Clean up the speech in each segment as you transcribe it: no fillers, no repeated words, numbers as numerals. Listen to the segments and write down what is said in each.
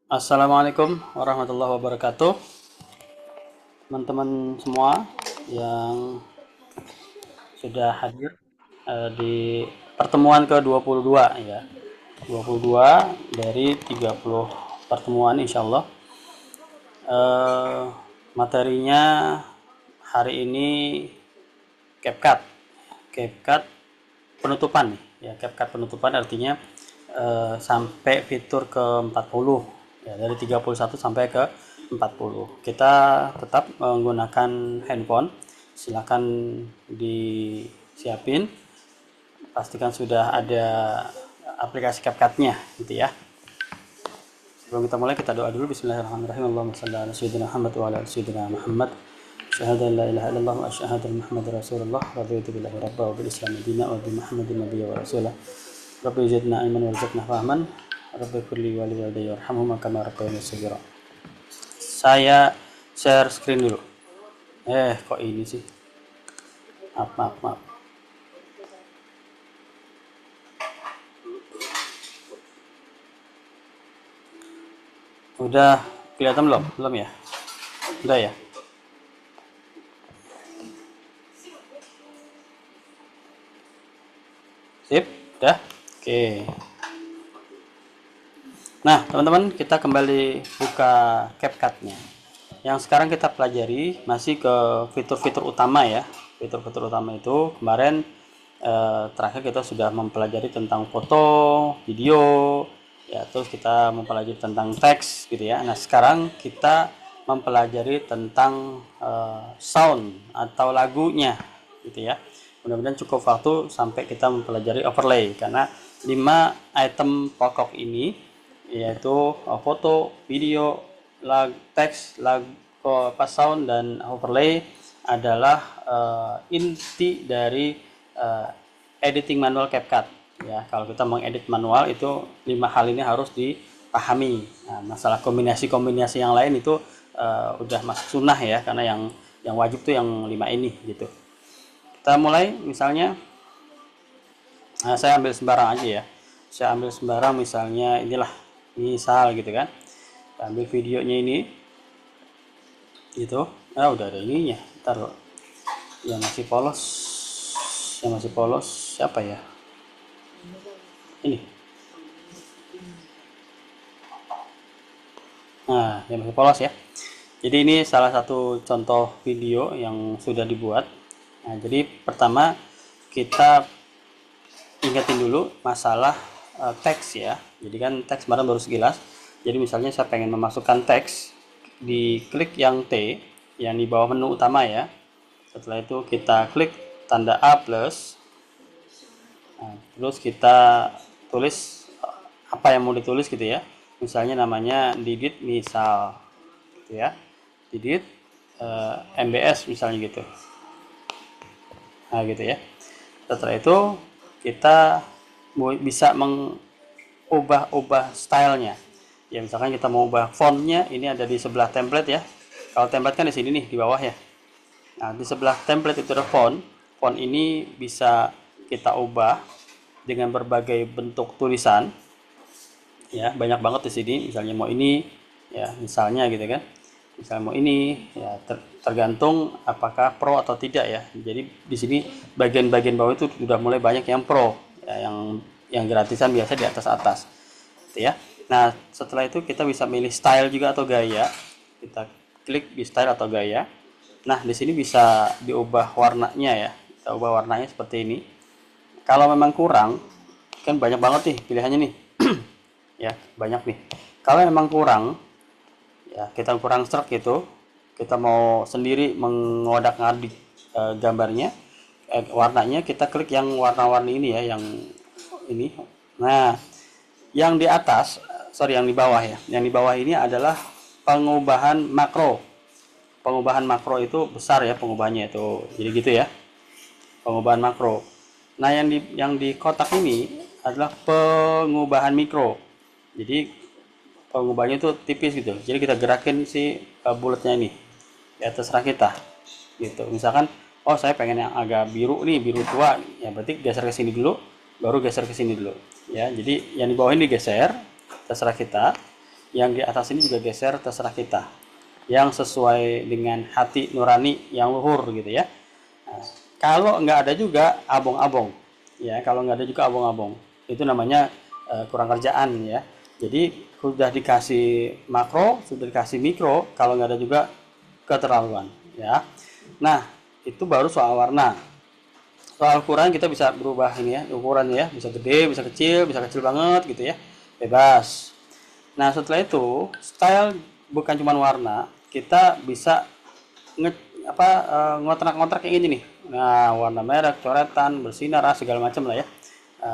Assalamualaikum warahmatullahi wabarakatuh, teman-teman semua yang sudah hadir di pertemuan ke-22 ya. 22 dari 30 pertemuan insyaallah. Materinya hari ini CapCut. CapCut penutupan ya, CapCut penutupan artinya sampai fitur ke-40 ya, dari 31 sampai ke 40. Kita tetap menggunakan handphone. Silakan disiapin, pastikan sudah ada aplikasi CapCut-nya gitu ya. Sebelum kita mulai, kita doa dulu. Bismillahirrahmanirrahim. Allahumma shalli ala sayyidina Muhammad wa ala sayyidina Muhammad. Asyhadu an la ilaha illallah wa asyhadu anna Muhammadar Rasulullah. Raditu billahi rabba wa bil Islam dinan wa bi Muhammadin nabiyya wa rasulah. Rabbi zidna ilman warzuqna fahman. Rabbi kulli wa liwalidayya warhamhuma kama rabbayani shaghira. Saya share screen dulu. Kok ini sih? Maaf. Udah kelihatan belum? Belum ya? Udah ya? Sip, udah? Oke. Nah, teman-teman, kita kembali buka CapCut-nya. Yang sekarang kita pelajari masih ke fitur-fitur utama ya. Fitur-fitur utama itu kemarin terakhir kita sudah mempelajari tentang foto, video, ya, terus kita mempelajari tentang teks gitu ya. Nah, sekarang kita mempelajari tentang sound atau lagunya gitu ya. Mudah-mudahan cukup waktu sampai kita mempelajari overlay, karena 5 item pokok ini yaitu foto, video, teks, sound dan overlay adalah inti dari editing manual CapCut ya. Kalau kita mengedit manual itu 5 hal ini harus dipahami. Nah, masalah kombinasi yang lain itu udah masuk sunnah ya, karena yang wajib tuh yang 5 ini gitu. Kita mulai, misalnya saya ambil sembarang aja ya. Saya ambil sembarang, misalnya inilah, misal gitu kan. Kita ambil videonya ini gitu. Udah ada ininya. Ntar yang masih polos siapa ya? Ini. Nah, yang masih polos ya. Jadi ini salah satu contoh video yang sudah dibuat. Nah, jadi pertama kita ingetin dulu masalah teks ya. Jadi kan teks kemarin baru sekilas. Jadi misalnya saya pengen memasukkan teks, diklik yang T yang di bawah menu utama ya. Setelah itu kita klik tanda A plus. Nah, terus kita tulis apa yang mau ditulis gitu ya. Misalnya namanya Didit misal gitu ya. Didit MBS misalnya gitu. Nah, gitu ya. Setelah itu kita bisa mengubah stylenya. Ya, misalkan kita mau ubah fontnya, ini ada di sebelah template ya. Kalau template kan di sini nih, di bawah ya. Nah, di sebelah template itu ada font. Font ini bisa kita ubah dengan berbagai bentuk tulisan. Ya, banyak banget di sini. Misalnya mau ini, ya, misalnya gitu kan. Misalnya mau ini, ya tergantung apakah pro atau tidak ya. Jadi di sini bagian-bagian bawah itu sudah mulai banyak yang pro, ya, yang gratisan biasa di atas gitu ya. Nah, setelah itu kita bisa milih style juga atau gaya. Kita klik di style atau gaya. Nah, di sini bisa diubah warnanya ya. Kita ubah warnanya seperti ini. Kalau memang kurang, kan banyak banget nih pilihannya nih. Ya, banyak nih. Kalau memang kurang, ya kita kurang serak gitu, kita mau sendiri mengodak-ngadik gambarnya, warnanya, kita klik yang warna-warni ini ya, yang ini. Nah, yang di atas, yang di bawah ya, yang di bawah ini adalah pengubahan makro. Pengubahan makro itu besar ya pengubahannya itu, jadi gitu ya, pengubahan makro. Nah, yang di kotak ini adalah pengubahan mikro. Jadi pengubahannya itu tipis gitu. Jadi kita gerakin si bulatnya ini. Ya, terserah kita. Gitu. Misalkan, saya pengen yang agak biru nih, biru tua. Ya, berarti geser ke sini dulu, baru geser ke sini dulu. Ya, jadi yang di bawah ini digeser, terserah kita. yang di atas ini juga geser, terserah kita, yang sesuai dengan hati nurani yang luhur gitu ya. Nah, kalau nggak ada juga abong-abong ya, kalau nggak ada juga abong-abong itu namanya kurang kerjaan ya. Jadi sudah dikasih makro, sudah dikasih mikro, kalau nggak ada juga keterlaluan ya. Nah, itu baru soal warna. Soal ukuran kita bisa berubah ini ya, ukurannya ya, bisa gede, bisa kecil banget gitu ya, bebas. Nah, setelah itu style bukan cuma warna, kita bisa nge, ngontrak-ngontrak kayak gini nih. Nah, warna merah, coretan, bersinar, segala macam lah ya.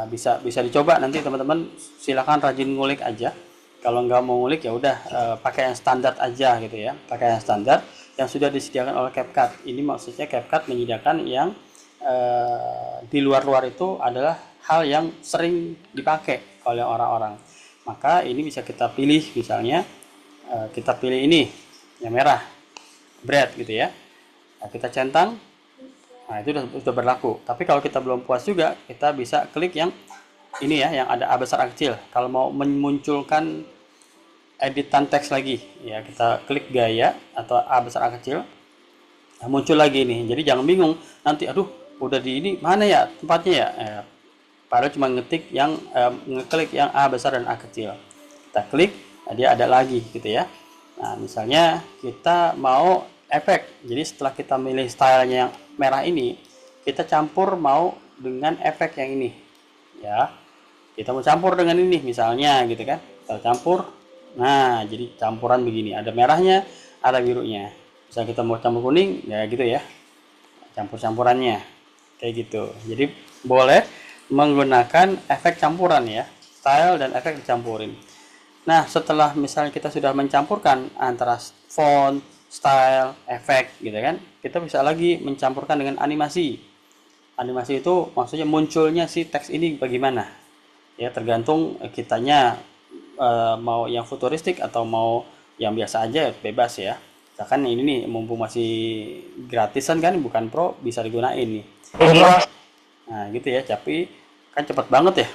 Bisa bisa dicoba nanti teman-teman, silakan rajin ngulik aja. Kalau nggak mau ngulik ya udah, pakai yang standar aja gitu ya, pakai yang standar yang sudah disediakan oleh CapCut. Ini maksudnya CapCut menyediakan yang di luar-luar itu adalah hal yang sering dipakai oleh orang-orang. Maka ini bisa kita pilih, misalnya kita pilih ini yang merah, bread gitu ya. Nah, kita centang, nah itu sudah berlaku. Tapi kalau kita belum puas juga, kita bisa klik yang ini ya, yang ada A besar A kecil. Kalau mau memunculkan editan teks lagi, ya kita klik gaya atau A besar A kecil. Nah, muncul lagi nih. Jadi jangan bingung nanti, aduh udah di ini mana ya tempatnya ya. Padahal cuma ngetik yang ngeklik yang A besar dan A kecil. Kita klik, nah dia ada lagi gitu ya. Nah, misalnya kita mau efek. Jadi setelah kita milih stylenya yang merah ini, kita campur mau dengan efek yang ini. Ya. Kita mau campur dengan ini misalnya gitu kan. Kita campur. Nah, jadi campuran begini. Ada merahnya, ada birunya. Misalnya kita mau campur kuning, ya gitu ya. Campur-campurannya. Kayak gitu. Jadi boleh menggunakan efek campuran ya. Style dan efek dicampurin. Nah, setelah misalnya kita sudah mencampurkan antara font, style, efek gitu kan, kita bisa lagi mencampurkan dengan animasi. Animasi itu maksudnya munculnya si teks ini bagaimana. Ya, tergantung kitanya mau yang futuristik atau mau yang biasa aja, bebas ya. Misalkan ini nih mumpung masih gratisan kan, bukan pro, bisa digunain nih. Nah, gitu ya, tapi kan cepet banget ya.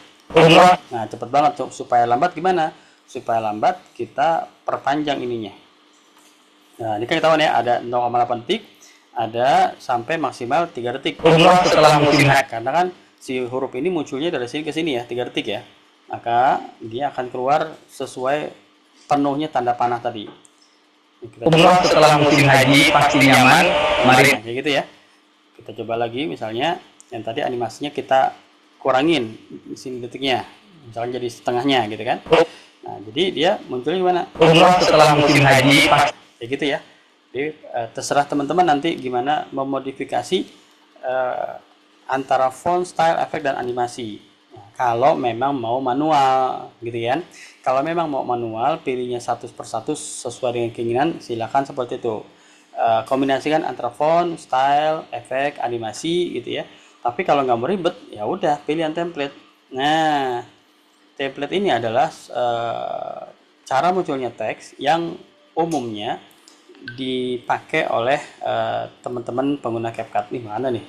Nah, cepet banget tuh. Supaya lambat gimana? Supaya lambat kita perpanjang ininya. Nah, ini kan ketahuan ya, ada 0,8 detik, ada sampai maksimal 3 detik. Setelah musim haid. Karena kan si huruf ini munculnya dari sini ke sini ya, 3 detik ya. Maka dia akan keluar sesuai penuhnya tanda panah tadi. Umroh setelah musim haji pasti nyaman. Mari. Nah, kayak gitu ya. Kita coba lagi, misalnya yang tadi animasinya kita kurangin di sini detiknya, misalnya jadi setengahnya gitu kan. Nah, jadi dia munculnya gimana? Umroh setelah musim haji pasti. Kayak gitu ya. Jadi terserah teman-teman nanti gimana memodifikasi antara font, style, efek, dan animasi. Nah, kalau memang mau manual gitu kan. Kalau memang mau manual, pilihnya satu persatu sesuai dengan keinginan, silakan seperti itu. Kombinasikan antara font, style, efek, animasi gitu ya. Tapi kalau nggak mau ribet, ya udah pilih yang template. Nah, template ini adalah cara munculnya teks yang umumnya dipakai oleh teman-teman pengguna CapCut. Nih mana nih?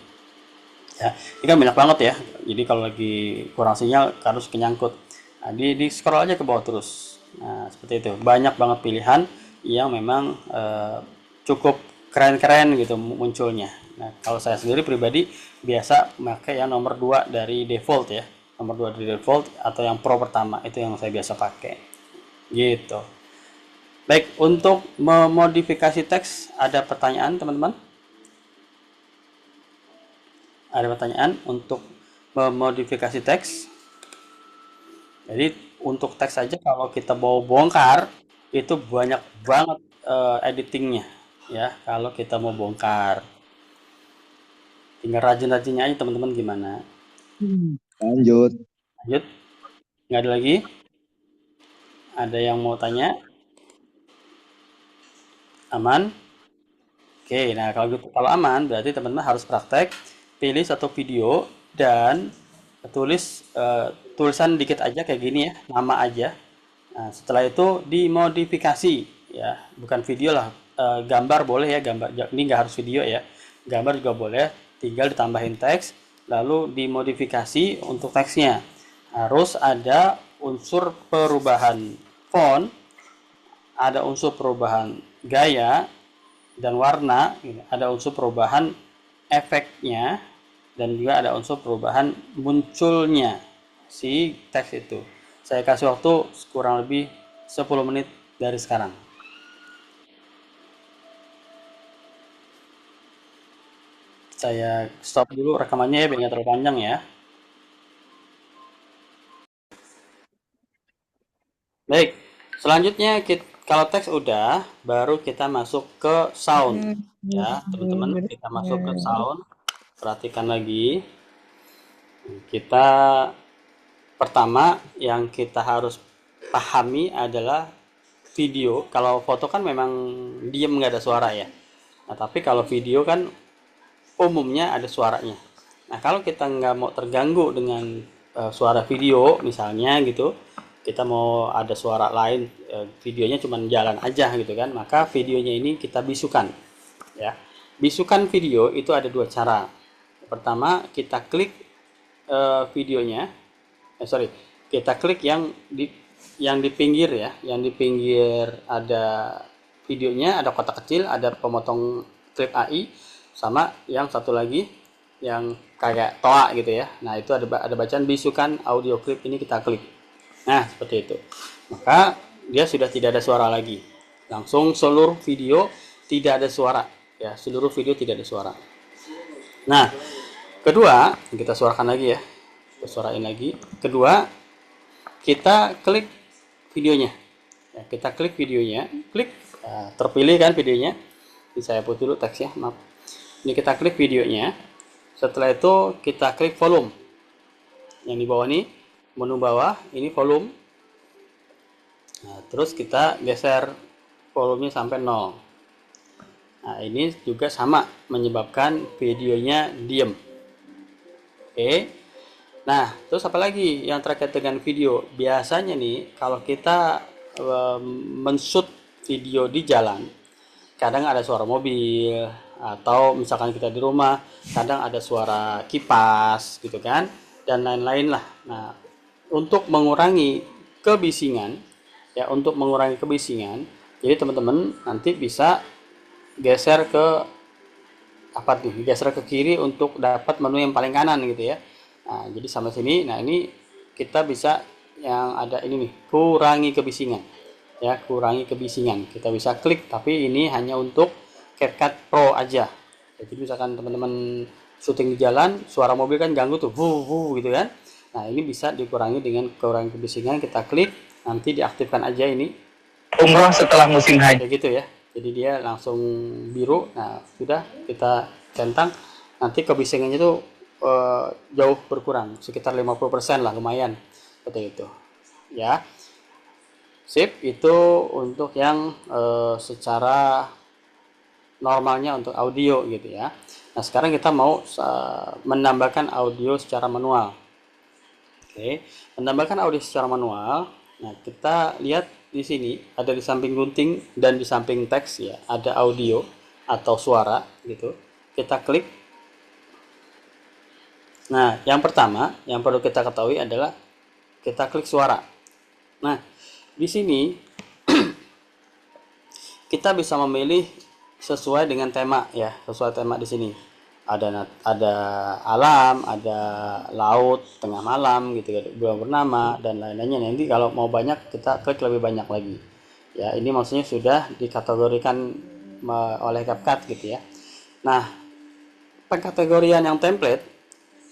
Ya, ini kan banyak banget ya. Jadi kalau lagi kurang sinyal harus kenyangkut. Nah, di scroll aja ke bawah terus. Nah, seperti itu. Banyak banget pilihan yang memang cukup keren-keren gitu munculnya. Nah, kalau saya sendiri pribadi biasa pakai yang nomor 2 dari default ya. Nomor 2 dari default atau yang pro pertama, itu yang saya biasa pakai. Gitu. Baik, untuk memodifikasi teks ada pertanyaan teman-teman? Ada pertanyaan untuk memodifikasi teks? Jadi untuk teks saja kalau kita mau bongkar itu banyak banget editingnya ya, kalau kita mau bongkar. Tinggal rajin-rajinnya aja teman-teman gimana. Lanjut. Lanjut. Nggak ada lagi? Ada yang mau tanya? Aman? Oke, nah kalau gitu, kalau aman berarti teman-teman harus praktek, pilih satu video dan tulis tulisan dikit aja kayak gini ya, nama aja. Nah, setelah itu dimodifikasi ya, bukan video lah, gambar boleh ya, gambar ini nggak harus video ya, gambar juga boleh, tinggal ditambahin teks, lalu dimodifikasi untuk teksnya. Harus ada unsur perubahan font, ada unsur perubahan gaya dan warna, ada unsur perubahan efeknya, dan juga ada unsur perubahan munculnya si teks itu. Saya kasih waktu kurang lebih 10 menit dari sekarang. Saya stop dulu rekamannya ya, biar nggak terlalu panjang ya. Baik, selanjutnya kalau teks udah, baru kita masuk ke sound. Ya, teman-teman, kita masuk ke sound. Perhatikan lagi. Kita pertama yang kita harus pahami adalah video. Kalau foto kan memang diem nggak ada suara ya. Nah, tapi kalau video kan umumnya ada suaranya. Nah, kalau kita nggak mau terganggu dengan suara video misalnya gitu, kita mau ada suara lain, videonya cuma jalan aja gitu kan, maka videonya ini kita bisukan ya. Bisukan video itu ada dua cara. Pertama, kita klik videonya, kita klik yang di pinggir ya, yang di pinggir ada videonya, ada kotak kecil, ada pemotong klip AI, sama yang satu lagi yang kayak toa gitu ya. Nah, itu ada bacaan bisukan audio klip, ini kita klik. Nah, seperti itu. Maka dia sudah tidak ada suara lagi. Langsung seluruh video tidak ada suara ya, seluruh video tidak ada suara. Nah, kedua, kita suarakan lagi ya. Kita suarain lagi. Kedua, kita klik videonya. Ya, kita klik videonya, klik terpilih kan videonya. Ini saya hapus dulu teksnya, maaf. Ini kita klik videonya. Setelah itu kita klik volume. Yang di bawah nih, menu bawah ini volume. Nah, terus kita geser volumenya sampai 0. Nah, ini juga sama menyebabkan videonya diem. Oke. Nah, terus apa lagi yang terkait dengan video? Biasanya nih, kalau kita men-shoot video di jalan, kadang ada suara mobil, atau misalkan kita di rumah, kadang ada suara kipas gitu kan, dan lain-lain lah. Nah, untuk mengurangi kebisingan, ya, jadi teman-teman nanti bisa geser ke geser ke kiri untuk dapat menu yang paling kanan gitu ya. Nah, jadi sama sini. Nah, ini kita bisa yang ada ini nih, kurangi kebisingan. Ya, kurangi kebisingan. Kita bisa klik, tapi ini hanya untuk CapCut Pro aja. Jadi misalkan teman-teman syuting di jalan, suara mobil kan ganggu tuh, gitu kan. Nah, ini bisa dikurangi dengan kurangi kebisingan. Kita klik, nanti diaktifkan aja ini. Umroh setelah musim haji. Kayak gitu ya. Jadi dia langsung biru. Nah, sudah kita centang, nanti kebisingannya tuh jauh berkurang, sekitar 50% lah, lumayan seperti itu ya. Sip, itu untuk yang secara normalnya untuk audio gitu ya. Nah, sekarang kita mau menambahkan audio secara manual. Oke, menambahkan audio secara manual. Nah, kita lihat di sini ada di samping gunting dan di samping teks ya, ada audio atau suara gitu. Kita klik. Nah, yang pertama yang perlu kita ketahui adalah kita klik suara. Nah, di sini kita bisa memilih sesuai dengan tema ya, sesuai tema di sini. Ada alam, ada laut, tengah malam gitu ya, bulan purnama dan lain-lainnya. Nanti kalau mau banyak kita klik lebih banyak lagi. Ya, ini maksudnya sudah dikategorikan oleh CapCut gitu ya. Nah, pengkategorian yang template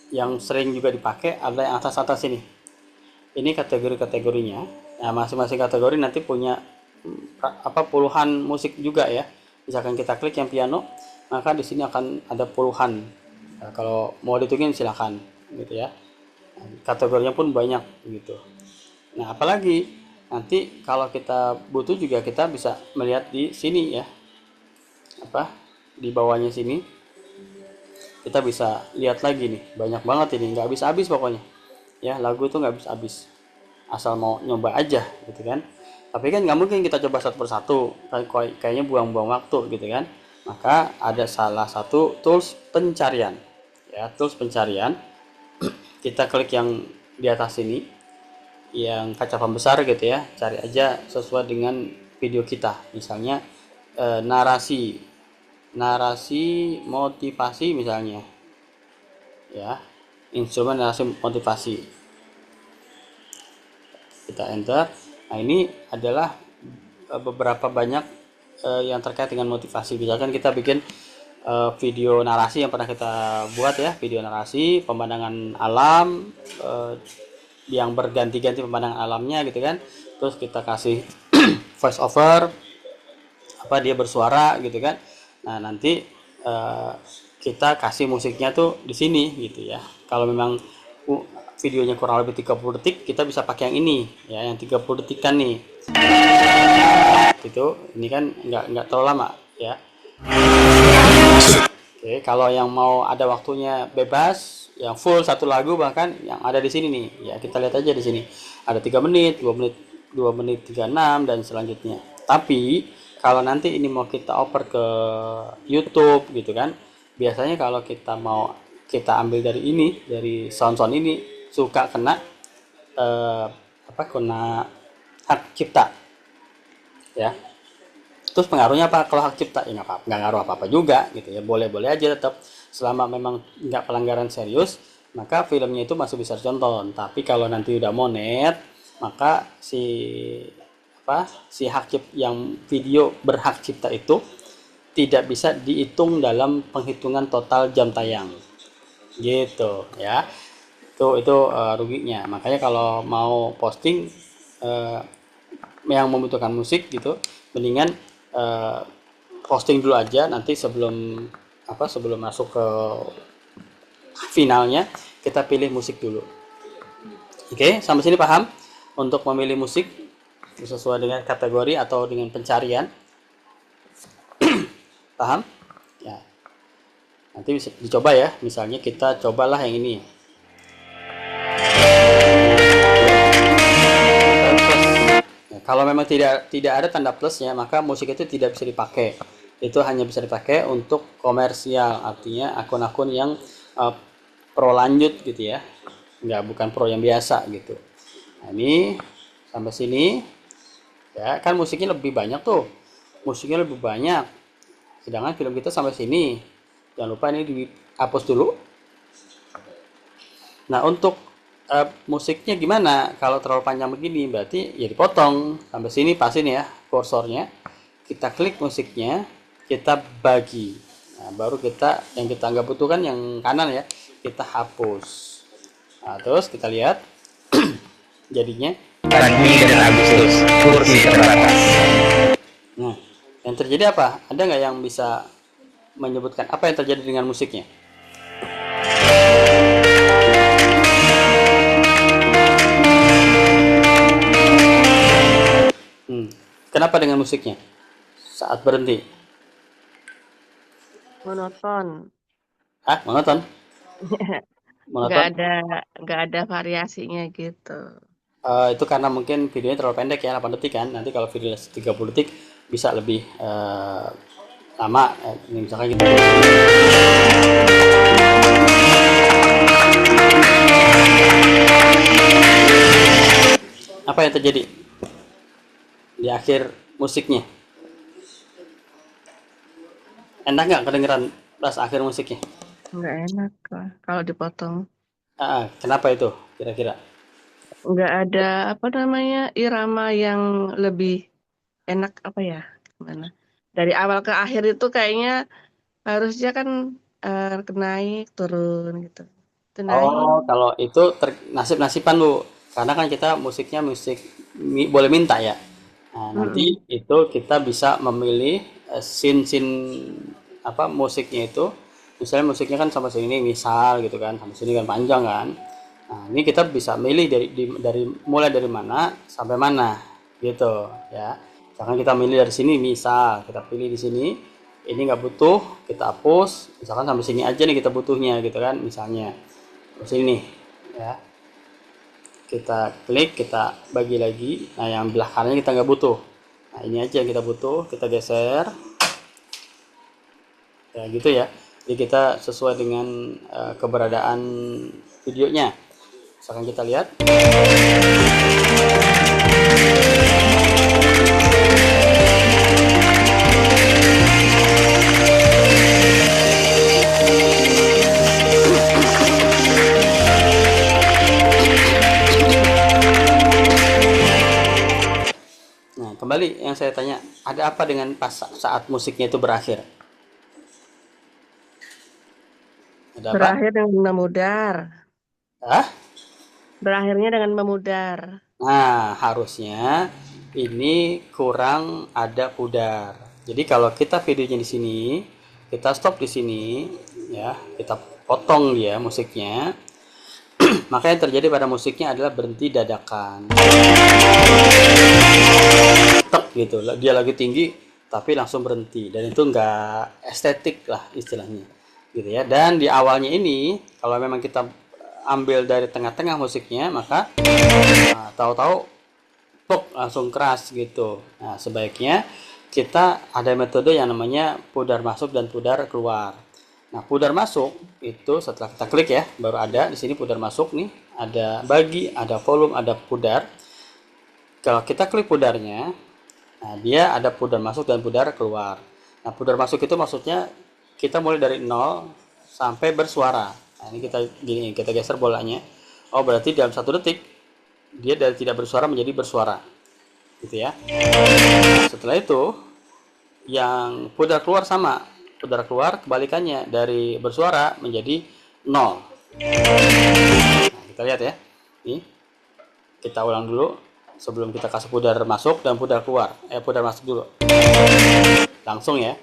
yang sering juga dipakai ada yang atas-atas ini. Ini kategori-kategorinya. Nah, masing-masing kategori nanti punya puluhan musik juga ya. Misalkan kita klik yang piano, maka di sini akan ada puluhan. Nah, kalau mau dihitungin silakan gitu ya. Kategorinya pun banyak gitu. Nah, apalagi nanti kalau kita butuh juga kita bisa melihat di sini ya. Di bawahnya sini kita bisa lihat lagi nih, banyak banget ini, nggak habis-habis pokoknya ya. Lagu itu nggak habis-habis, asal mau nyoba aja gitu kan. Tapi kan nggak mungkin kita coba satu persatu, kayaknya buang-buang waktu gitu kan. Maka ada salah satu tools pencarian ya, tools pencarian. Kita klik yang di atas ini, yang kaca pembesar gitu ya, cari aja sesuai dengan video kita. Misalnya narasi motivasi misalnya, ya, instrumen narasi motivasi. Kita enter. Nah, ini adalah beberapa banyak yang terkait dengan motivasi. Misalkan kita bikin video narasi yang pernah kita buat ya, video narasi pemandangan alam, yang berganti-ganti pemandangan alamnya gitu kan. Terus kita kasih voice over, dia bersuara gitu kan. Nah, nanti kita kasih musiknya tuh di sini gitu ya. Kalau memang videonya kurang lebih 30 detik, kita bisa pakai yang ini ya, yang 30 detikan nih. Gitu. Ini kan nggak terlalu lama ya. Oke, kalau yang mau ada waktunya bebas, yang full satu lagu bahkan yang ada di sini nih, ya kita lihat aja di sini. Ada 3 menit, 2 menit, 2 menit 36 dan selanjutnya. Tapi kalau nanti ini mau kita oper ke YouTube gitu kan, biasanya kalau kita mau kita ambil dari ini, dari sound ini suka kena kena hak cipta ya. Terus pengaruhnya apa kalau hak cipta? Ya nggak ngaruh apa-apa juga gitu ya, boleh-boleh aja tetap, selama memang nggak pelanggaran serius, maka filmnya itu masih bisa ditonton. Tapi kalau nanti udah monet, maka si hak cipta, yang video berhak cipta itu tidak bisa dihitung dalam penghitungan total jam tayang gitu ya. Itu ruginya. Makanya kalau mau posting yang membutuhkan musik gitu, mendingan posting dulu aja, nanti sebelum masuk ke finalnya kita pilih musik dulu. Oke, sampai sini paham? Untuk memilih musik sesuai dengan kategori atau dengan pencarian. Paham? Ya. Nanti bisa dicoba ya. Misalnya kita cobalah yang ini. Kalau memang tidak ada tanda plusnya, maka musik itu tidak bisa dipakai. Itu hanya bisa dipakai untuk komersial, artinya akun-akun yang pro lanjut gitu ya, bukan pro yang biasa gitu. Nah, ini sampai sini ya kan, musiknya lebih banyak tuh, sedangkan film kita sampai sini. Jangan lupa ini dihapus dulu. Nah, untuk musiknya gimana? Kalau terlalu panjang begini berarti ya dipotong. Sampai sini pas ini ya kursornya, kita klik musiknya, kita bagi. Nah, baru yang kita nggak butuhkan yang kanan ya, kita hapus. Nah, terus kita lihat jadinya Juni dan Agustus, kursi terbatas. Nah, yang terjadi apa? Ada nggak yang bisa menyebutkan apa yang terjadi dengan musiknya? Kenapa dengan musiknya saat berhenti? Monoton. Monoton? Nggak ada variasinya gitu. Itu karena mungkin videonya terlalu pendek ya, 8 detik kan. Nanti kalau video 30 detik bisa lebih lama. Ini misalkan gitu. Apa yang terjadi di akhir musiknya? Enak nggak kedengeran pas akhir musiknya? Nggak enak lah kalau dipotong. Kenapa itu kira-kira? Nggak ada irama yang lebih enak gimana? Dari awal ke akhir itu kayaknya harusnya kan naik turun gitu. Itu naik. Oh, kalau itu nasib-nasiban Bu. Karena kan kita musiknya boleh minta ya. Nah, nanti itu kita bisa memilih scene musiknya itu. Misalnya musiknya kan sampai sini misal gitu kan, sampai sini kan panjang kan. Nah, ini kita bisa milih dari mulai dari mana sampai mana gitu ya. Misalkan kita milih dari sini, misal kita pilih di sini, ini nggak butuh, kita hapus. Misalkan sampai sini aja nih kita butuhnya gitu kan, misalnya terus ini ya. Kita klik, kita bagi lagi. Nah, yang belah kanannya kita nggak butuh. Nah, ini aja yang kita butuh, kita geser. Ya gitu ya. Jadi kita sesuai dengan keberadaan videonya. Misalkan kita lihat. kembali yang saya tanya, ada apa dengan pas saat musiknya itu berakhir? Ada apa? Berakhir dengan memudar. Ah? Berakhirnya dengan memudar. Nah, harusnya ini kurang ada pudar. Jadi kalau kita videonya di sini, kita stop di sini, ya, kita potong dia musiknya, maka yang terjadi pada musiknya adalah berhenti dadakan. Tek gitu, dia lagi tinggi, tapi langsung berhenti, dan itu nggak estetik lah istilahnya, gitu ya. Dan di awalnya ini, kalau memang kita ambil dari tengah-tengah musiknya, maka tahu-tahu pok langsung keras gitu. Nah, sebaiknya kita ada metode yang namanya pudar masuk dan pudar keluar. Nah, pudar masuk itu setelah kita klik ya, baru ada di sini pudar masuk nih, ada bagi, ada volume, ada pudar. Kalau kita klik pudarnya, nah dia ada pudar masuk dan pudar keluar. Nah, pudar masuk itu maksudnya kita mulai dari 0 sampai bersuara. Nah, ini kita gini, kita geser bolanya. Oh, berarti dalam 1 detik dia dari tidak bersuara menjadi bersuara, gitu ya. Setelah itu yang pudar keluar sama, pudar keluar kebalikannya, dari bersuara menjadi 0. Nah, kita lihat ya, ini kita ulang dulu sebelum kita kasih pudar masuk dan pudar keluar. Pudar masuk dulu langsung ya.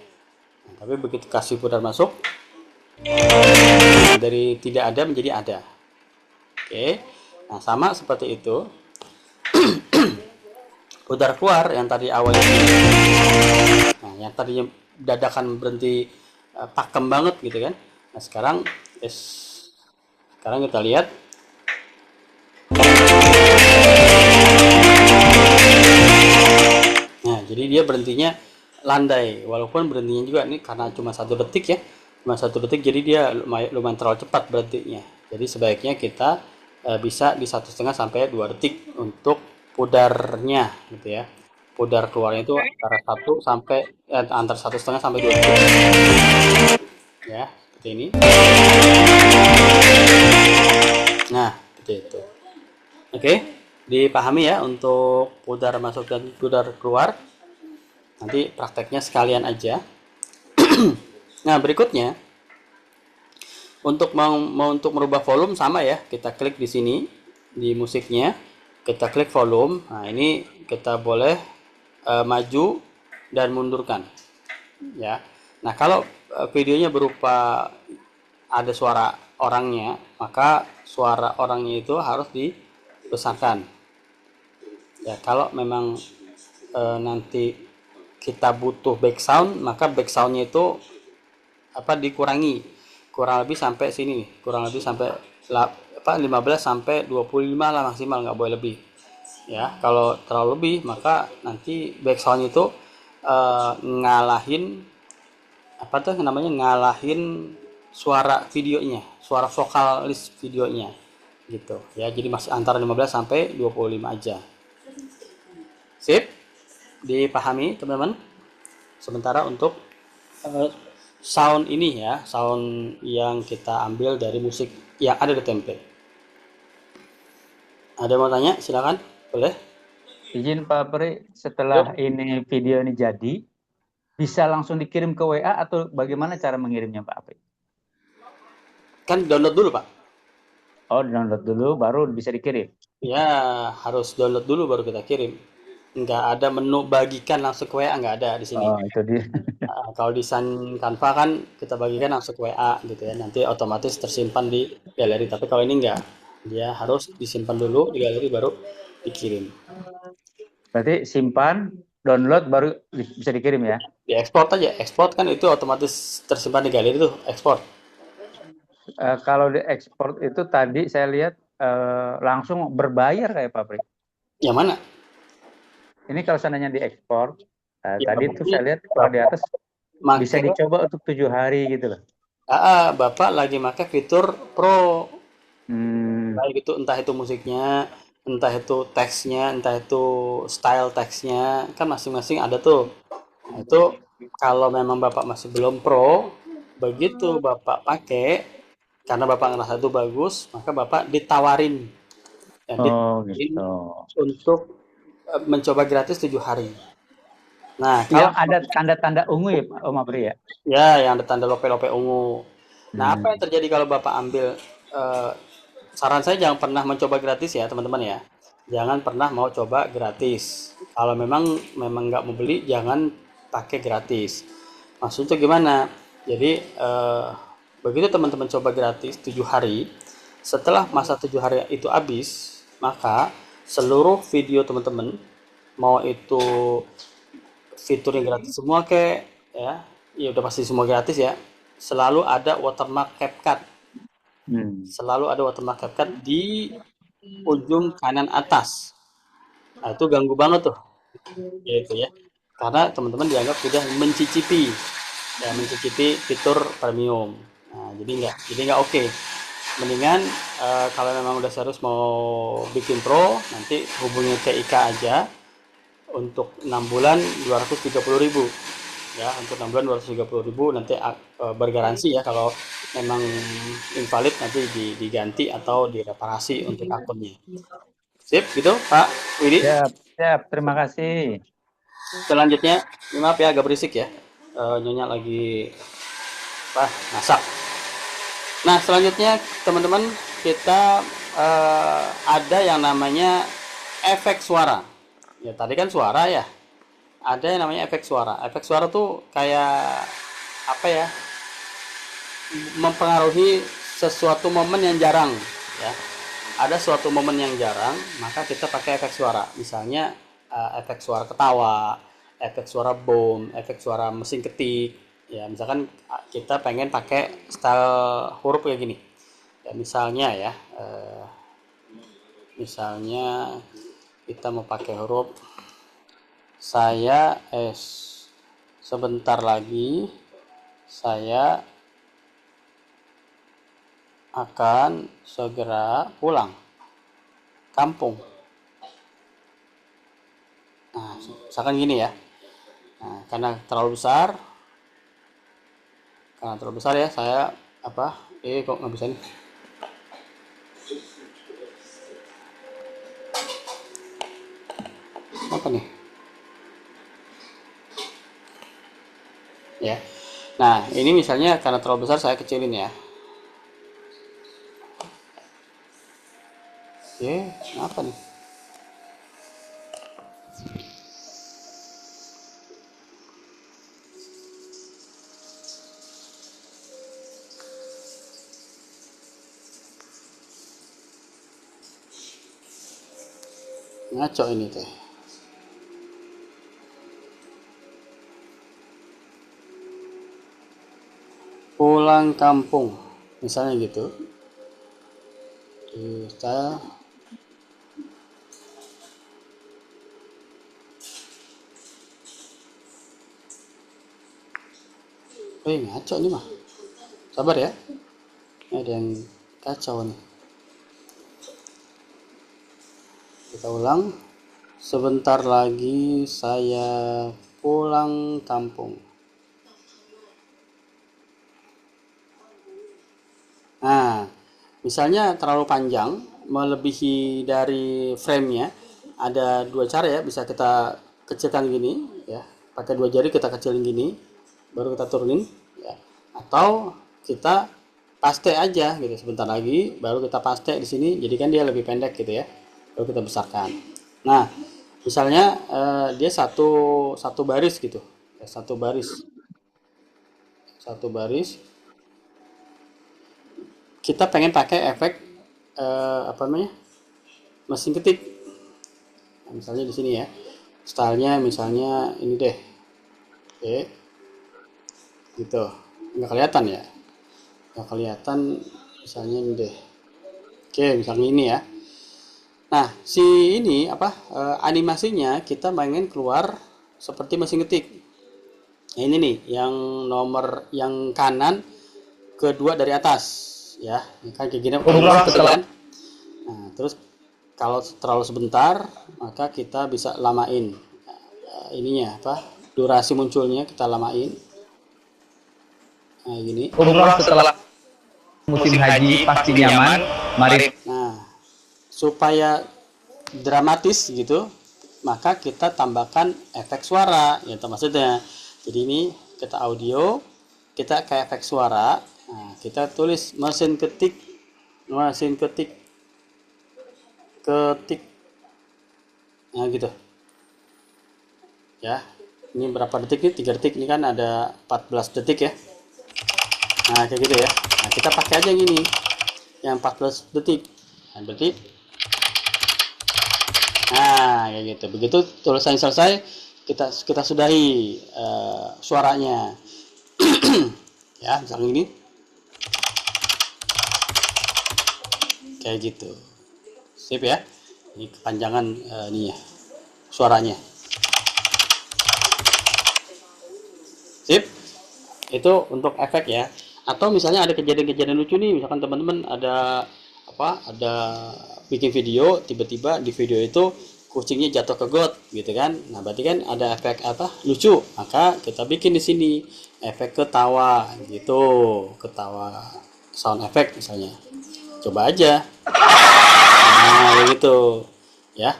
Nah, tapi begitu kasih pudar masuk, dari tidak ada menjadi ada. Oke, nah sama seperti itu. Pudar keluar yang tadi awalnya, nah yang tadinya dadakan berhenti pakem banget gitu kan. Nah sekarang kita lihat, nah jadi dia berhentinya landai, walaupun berhentinya juga ini karena cuma 1 detik ya, cuma 1 detik, jadi dia lumayan terlalu cepat berhentinya. Jadi sebaiknya kita bisa di 1,5 sampai 2 detik untuk pudarnya gitu ya. Pudar keluarnya itu antara 1 sampai 2 detik ya, seperti ini. Nah, seperti itu. Oke, dipahami ya untuk pudar masuk dan pudar keluar. Nanti prakteknya sekalian aja. Nah, berikutnya untuk untuk merubah volume sama ya, kita klik di sini di musiknya, kita klik volume. Nah, ini kita boleh maju dan mundurkan ya. Nah, kalau videonya berupa ada suara orangnya, maka suara orangnya itu harus dibesarkan ya. Kalau memang nanti kita butuh background, maka backgroundnya itu dikurangi, kurang lebih sampai sini nih, kurang lebih sampai 15 sampai 25 lah maksimal, nggak boleh lebih ya. Kalau terlalu lebih maka nanti background itu ngalahin ngalahin suara videonya, suara vokalis videonya gitu ya. Jadi masih antara 15 sampai 25 aja. Sip, dipahami teman-teman. Sementara untuk sound ini ya, sound yang kita ambil dari musik yang ada di template. Ada mau tanya? Silakan, boleh. Izin Pak Pri, setelah ini video ini jadi, bisa langsung dikirim ke WA atau bagaimana cara mengirimnya Pak Pri? Kan download dulu Pak. Oh, download dulu baru bisa dikirim. Ya, harus download dulu baru kita kirim. Nggak ada menu bagikan langsung ke WA, nggak ada di sini. Oh, itu dia. Kalau di Sun Canva kan kita bagikan langsung ke WA gitu ya, nanti otomatis tersimpan di galeri. Tapi kalau ini enggak, dia harus disimpan dulu di galeri baru dikirim. Berarti simpan, download baru bisa dikirim ya? Diekspor aja, ekspor kan itu otomatis tersimpan di galeri tuh, ekspor. Kalau diekspor itu tadi saya lihat langsung berbayar kayak Pak Pri. Yang mana? Ini kalau seandainya diekspor, Ya, tadi tuh saya lihat kalau di atas bisa dicoba untuk 7 hari gitu loh. Bapak lagi pakai fitur Pro. Hmm. Baik itu entah itu musiknya, entah itu teksnya, entah itu style teksnya, kan masing-masing ada tuh. Nah, itu kalau memang Bapak masih belum pro, begitu Bapak pakai, karena Bapak ngerasa itu bagus, maka Bapak ditawarin. Ya, Oh ditawarin gitu. untuk mencoba gratis 7 hari. Nah, Yang kalau ada tanda-tanda ungu ya Pak Om Apri ya? ya yang ada tanda lope-lope ungu. Nah, apa yang terjadi kalau Bapak ambil saran saya jangan pernah mencoba gratis ya, teman-teman ya. Jangan pernah mau coba gratis. Kalau memang nggak mau beli, jangan pakai gratis. Maksudnya gimana? Jadi begitu teman-teman coba gratis 7 hari, setelah masa 7 hari itu habis, maka seluruh video teman-teman, mau itu fitur yang gratis semua kayak ya udah pasti semua gratis ya. Selalu ada watermark CapCut. Selalu ada watermark CapCut di ujung kanan atas. Nah, itu ganggu banget tuh. Gitu ya. Karena teman-teman dianggap sudah mencicipi fitur premium. Nah, jadi nggak oke. Mendingan kalau memang udah serius mau bikin pro, nanti hubungi TIK aja untuk 6 bulan 230.000 ya. Untuk 6 bulan 230.000 nanti bergaransi ya, kalau memang invalid nanti diganti atau direparasi untuk akunnya. Sip gitu Pak Widi. Siap, terima kasih. Selanjutnya, maaf ya agak berisik ya, Nyonya lagi masak. Nah, selanjutnya teman-teman, kita ada yang namanya efek suara. Ya, tadi kan suara ya. Ada yang namanya efek suara. Efek suara tuh kayak apa ya? Mempengaruhi sesuatu momen yang jarang ya. Ada suatu momen yang jarang, maka kita pakai efek suara. Misalnya efek suara ketawa, efek suara bom, efek suara mesin ketik. Ya, misalkan kita pengen pakai style huruf kayak gini. Ya, misalnya kita mau pakai huruf saya sebentar lagi saya akan segera pulang kampung. Nah, misalkan gini ya. Nah, karena terlalu besar ya, saya kok nggak bisa nih. Apa nih? Ya. Nah, ini misalnya karena terlalu besar saya kecilin ya. Oke, apa nih? Ngaco ini teh. Pulang kampung, misalnya gitu. Kita ngaco nih mah. Sabar ya. Ini ada yang kacau nih. Kita ulang. Sebentar lagi saya pulang kampung. Nah, misalnya terlalu panjang, melebihi dari frame-nya, ada dua cara ya, bisa kita kecilkan gini ya, pakai 2 jari kita kecilin gini, baru kita turunin ya. Atau kita paste aja gitu, sebentar lagi baru kita paste di sini, jadi kan dia lebih pendek gitu ya, baru kita besarkan. Nah, misalnya dia satu baris gitu ya, satu baris kita pengen pakai efek mesin ketik. Nah, misalnya di sini ya, stylenya misalnya ini deh. Oke, gitu, nggak kelihatan ya, misalnya ini deh. Oke, misalnya ini ya. Nah, si ini animasinya kita pengen keluar seperti mesin ketik. Nah, ini nih yang nomor yang kanan kedua dari atas ya, ini kan kayak gini kan. Nah, terus kalau terlalu sebentar maka kita bisa lamain ininya durasi munculnya kita lamain. Nah, gini. Umroh setelah musim haji pasti nyaman. Mari. Nah, supaya dramatis gitu, maka kita tambahkan efek suara, gitu maksudnya. Jadi ini kita audio, kita kayak efek suara. Nah, kita tulis mesin ketik, nah gitu. Ya, ini berapa detik nih? 3 detik, ini kan ada 14 detik ya. Nah, kayak gitu ya. Nah, kita pakai aja yang ini, yang 14 detik. Nah, berarti, nah kayak gitu. Begitu tulisannya selesai, kita sudahi suaranya. Ya, misalnya ini, kayak gitu. Sip ya. Ini kepanjangan ini ya, suaranya. Sip. Itu untuk efek ya. Atau misalnya ada kejadian-kejadian lucu nih, misalkan teman-teman ada bikin video, tiba-tiba di video itu kucingnya jatuh ke got gitu kan. Nah, berarti kan ada efek lucu. Maka kita bikin di sini efek ketawa gitu, ketawa sound effect misalnya. Coba aja. Nah, gitu ya.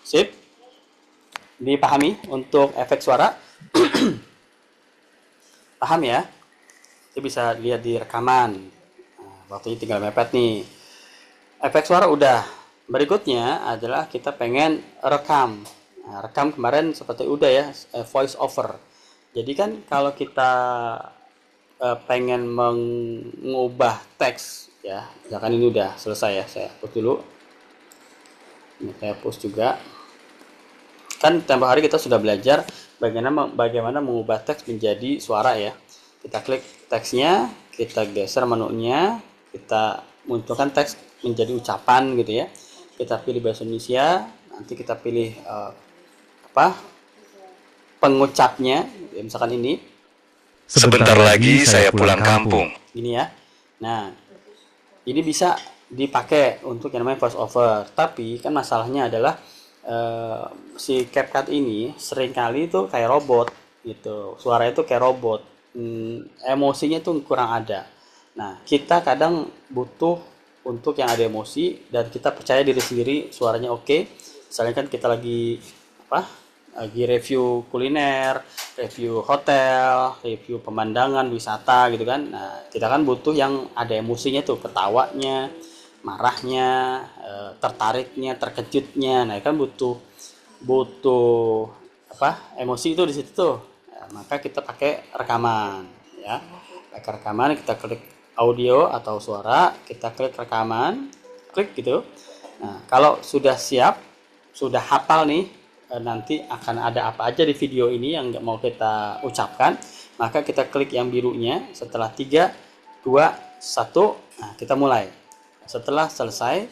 Sip. Dipahami untuk efek suara? Paham ya? Itu bisa lihat di rekaman. Nah, waktunya tinggal mepet nih. Efek suara udah. Berikutnya adalah kita pengen rekam. Nah, rekam kemarin seperti udah ya, voice over. Jadi kan kalau kita pengen mengubah teks ya, misalkan ini udah selesai ya, saya hapus dulu. Ini saya hapus juga. Kan tempo hari kita sudah belajar bagaimana mengubah teks menjadi suara ya. Kita klik teksnya, kita geser menunya, kita munculkan teks menjadi ucapan gitu ya. Kita pilih bahasa Indonesia, nanti kita pilih pengucapnya, ya, misalkan ini. Sebentar lagi saya pulang kampung. Ini ya. Nah, ini bisa dipakai untuk yang namanya voice over. Tapi kan masalahnya adalah si CapCut ini seringkali itu kayak robot gitu, suara itu kayak robot, emosinya tuh kurang ada. Nah, kita kadang butuh untuk yang ada emosi dan kita percaya diri sendiri suaranya oke. Misalnya kan kita lagi review kuliner, review hotel, review pemandangan wisata gitu kan. Nah, kita kan butuh yang ada emosinya tuh, ketawanya, marahnya, tertariknya, terkejutnya. Nah, kan butuh emosi itu di situ tuh. Nah, maka kita pakai rekaman ya. Pakai rekaman, kita klik audio atau suara, kita klik rekaman, klik gitu. Nah, kalau sudah siap, sudah hafal nih, nanti akan ada apa aja di video ini yang nggak mau kita ucapkan, maka kita klik yang birunya. Setelah 3, 2, 1, nah kita mulai. Setelah selesai,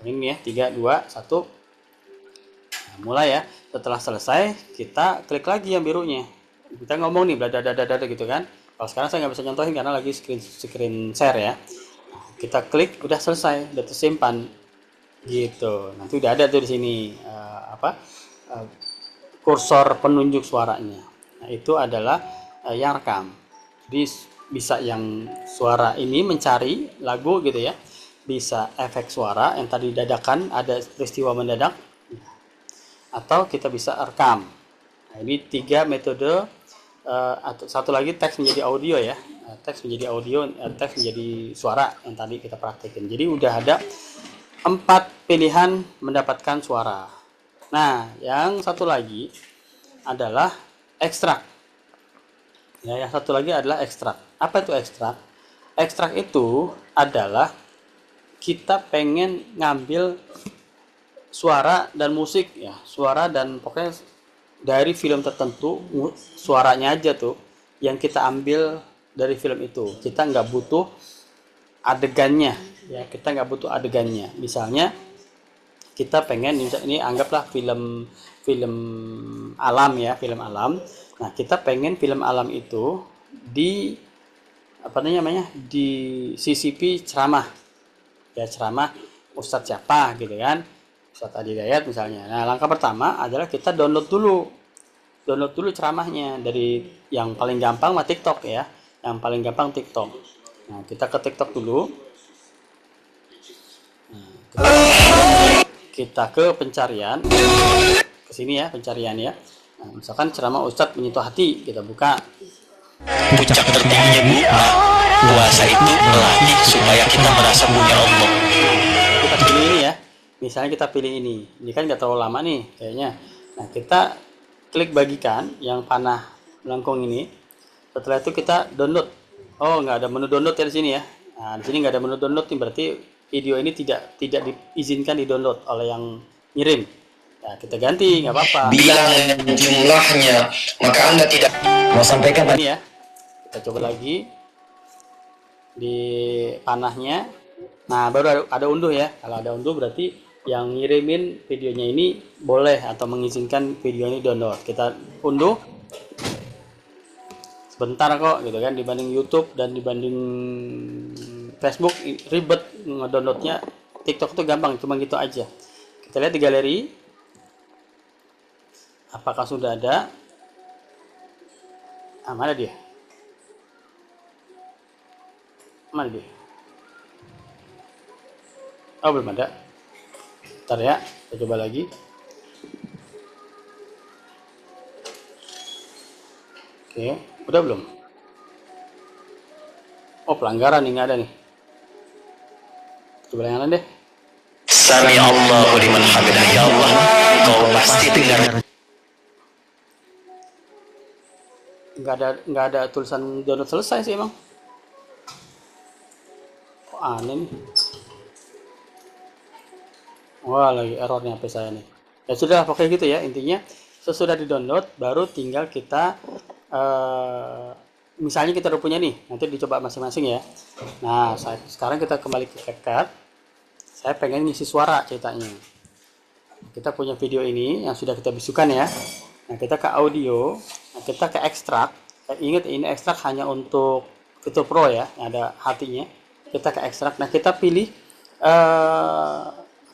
ini ya, 3, 2, 1, nah, mulai ya. Setelah selesai, kita klik lagi yang birunya. Kita ngomong nih, bladadadada gitu kan. Kalau sekarang saya nggak bisa contohin karena lagi screen share ya. Nah, kita klik, udah selesai, udah tersimpan gitu. Nanti udah ada tuh di sini kursor penunjuk suaranya. Nah, itu adalah yang rekam. Jadi bisa yang suara ini mencari lagu gitu ya. Bisa efek suara yang tadi dadakan, ada peristiwa mendadak, atau kita bisa rekam. Nah, ini 3 metode. Atau satu lagi teks menjadi audio ya, teks menjadi audio, teks menjadi suara yang tadi kita praktekin. Jadi udah ada 4 pilihan mendapatkan suara. Nah, yang satu lagi adalah ekstrak. Ya, yang satu lagi adalah ekstrak. Apa itu ekstrak? Ekstrak itu adalah kita pengen ngambil suara dan musik ya, suara dan pokoknya dari film tertentu, suaranya aja tuh yang kita ambil dari film itu. Kita nggak butuh adegannya ya, kita nggak butuh adegannya. Misalnya kita pengen, ini anggaplah film alam ya, film alam. Nah, kita pengen film alam itu di di CCP ceramah ya, ceramah Ustadz siapa gitu kan, Ustadz Adi Dayat misalnya. Nah, langkah pertama adalah kita download dulu ceramahnya dari yang paling gampang TikTok ya, yang paling gampang TikTok. Nah, kita ke TikTok dulu. Nah, kita ke pencarian, ke sini ya, pencarian ya. Nah, misalkan ceramah Ustadz menyentuh hati, kita buka. Puncak tertingginya nikmat puasa itu melatih supaya kita merasa punya Allah. Kita pilih ini ya, misalnya kita pilih ini kan nggak terlalu lama nih kayaknya. Nah, kita klik bagikan yang panah melengkung ini. Setelah itu kita download. Oh, nggak ada menu download ya di sini ya. Nah, di sini nggak ada menu download nih, berarti video ini tidak diizinkan di download oleh yang ngirim. Nah, kita ganti, nggak apa-apa. Bilangan jumlahnya, maka Anda tidak mau sampaikan Ini ya, kita coba lagi di panahnya. Nah, baru ada unduh ya. Kalau ada unduh berarti yang ngirimin videonya ini boleh atau mengizinkan video ini download. Kita unduh. Sebentar kok gitu kan, dibanding YouTube dan dibanding Facebook ribet ngedownloadnya. TikTok tuh gampang, cuma gitu aja. Kita lihat di galeri apakah sudah ada. Mana dia? Mana dia? Oh, belum ada. Ntar ya, kita coba lagi. Oke, udah belum? Oh, pelanggaran nih, nggak ada nih. Coba yang lain deh. Sami Allahu liman hamidah. Ya Allah, Kau pasti dengar. Nggak ada tulisan download selesai sih emang. Kok aneh nih. Wah, lagi errornya HP saya nih. Ya sudah, pokoknya gitu ya, intinya sesudah di download baru tinggal kita misalnya kita udah punya nih, nanti dicoba masing-masing ya. Nah, sekarang kita kembali ke CapCut. Saya pengen ngisi suara ceritanya. Kita punya video ini yang sudah kita bisukan ya. Nah, kita ke audio, nah, kita ke ekstrak. Ingat ini ekstrak hanya untuk Fitur Pro ya, yang ada hatinya. Kita ke ekstrak. Nah, kita pilih